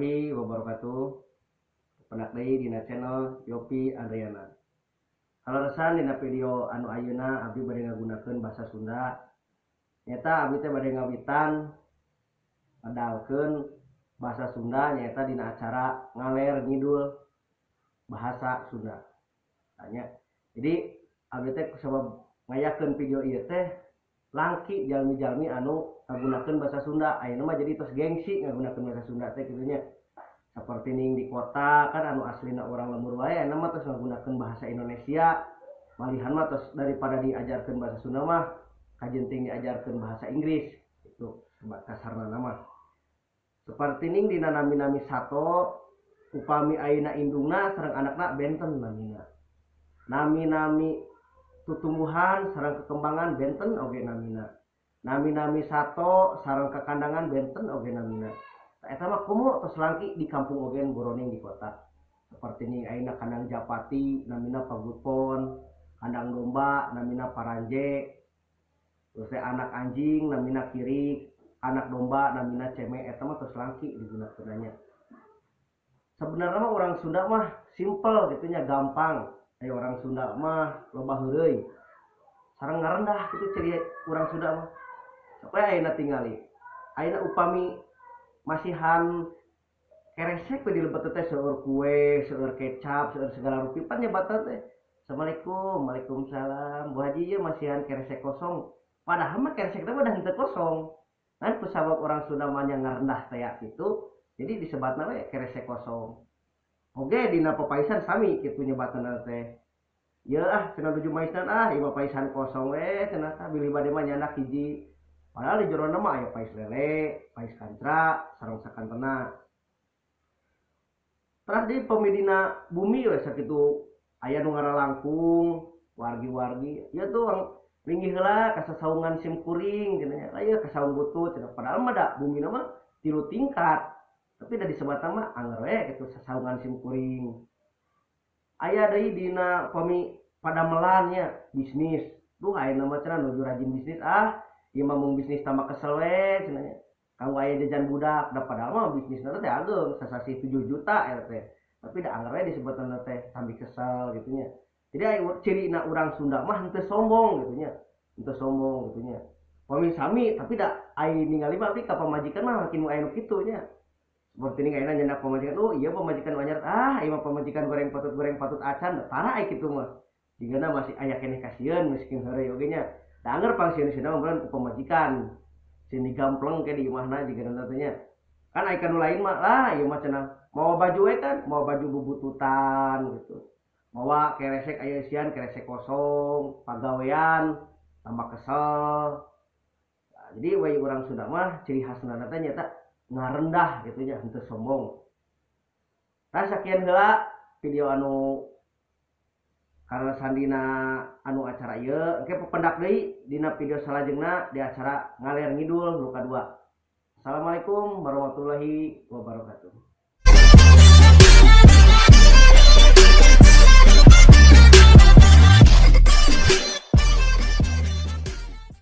warahmatullahi wabarakatuh. Penak deui dina channel Yopi Adriana. Halaresan dina video anu ayeuna abdi bade ngagunakeun basa Sunda. Nyata abdi teh bade ngawitan ngadalkeun basa Sunda nyata dina acara ngaler ngidul bahasa Sunda. Tanya. Jadi abdi teh sabab ngayakeun video ieu teh langki jalmi-jalmi anu ngagunakeun bahasa Sunda. Ayeuna mah jadi tos gengsi ngagunakeun bahasa Sunda teh kitu nya. Seperti ning di kota kan anu aslina orang lembur wae ayeuna mah tos ngagunakeun bahasa Indonesia. Malihan mah tos daripada diajarkeun bahasa Sunda mah kajenting diajarkeun bahasa Inggris. Itu sebab kasarna nama. Seperti ning dina nami-nami sato upami ayeuna indungna sareng anakna benten namina. Nami-nami tutumbuhan sareng kekembangan benten oge namina. Nami-nami sato sareng kekandangan benten oge namina. Eta mah komo tos langki di kampung ogen boroning di kota. Seperti ning ayeuna kandang japati namina pagupon, kandang domba namina paranje. Terus anak anjing namina kirik, anak domba namina ceme. Eta mah tos langki digunakeunanya. Sebenarnya mah orang Sunda mah simpel gitu nya, gampang. Aya orang Sunda mah loba heureuy. Sareng ngarendah kitu ciri urang Sunda mah. Sapoe ayeuna tingali. Ayeuna upami masihan keresek we dilebet teh seueur kue, seueur kecap, seueur segala rupi pan nyebatan teh. Assalamualaikum, waalaikumsalam. Bu Haji ieu masihan keresek kosong. Padahal mah keresek teh udah henteu kosong. Kan kusabab orang Sunda mah nya ngarendah teh kitu, jadi disebatna we keresek kosong. Oge dina papaisan sami kitu nyebatna teh. Ieu cenah nuju maisnan ieu papaisan kosong we cenah tah bilih bade mah nyandak hiji. Padahal di jerona mah aya pais lele, pais kancra, sareng sakantena. Terus di pemidina bumi we sakitu aya nu ngaralangkung, wargi-wargi. Ieu tuh linggih heula ka sasaungan sim kuring cenah nya. Lah ieu ka saung butut cenah. Padahal mah da bumina mah 3 tingkat. Tapi da disebutna mah anger we kitu sasaungan sim kuring. Aya deui dina pami padamelan nya bisnis. Duh ayeuna mah cenah nuju rajin bisnis ieu mah mung bisnis tambah kesel we cenah nya. Kanggo aya jajan budak, da padahal mah bisnisna teh ageung sasasi 7 juta eta teh. Tapi da anger we disebutna teh sambil kesel gitu nya. Jadi aya cirina urang Sunda mah henteu sombong gitu nya. Henteu sombong gitu nya. Pami sami tapi da ai ningali mah abdi ka pamajikan mah makin aya nu kitu nya. Seperti ning ayeuna nyandak pamajikan, oh iya pamajikan anyar ieu mah pamajikan goreng patut acan, tara ai kitu mah. Digana masih aya keneh kasieun miskin heureuy oge nya. Da anger pangsieuneusna mah bulan ku pamajikan. Sing digampleng ke di imahna jiga teh nya. Kan aya kanu lain mah lah ieu mah cenah mawa baju we kan, mawa baju bubututan gitu. Mawa keresek aya isian keresek kosong, pagawean tambah kesel. Nah, jadi we urang Sunda mah ciri khasna teh nyata ngarendah gitu nya, henteu sombong. Tah sakian heula video anu karena sandina anu acara ieu engke pependak deui dina video salajengna di acara ngaler ngidul nu kadua. Assalamualaikum warahmatullahi wabarakatuh.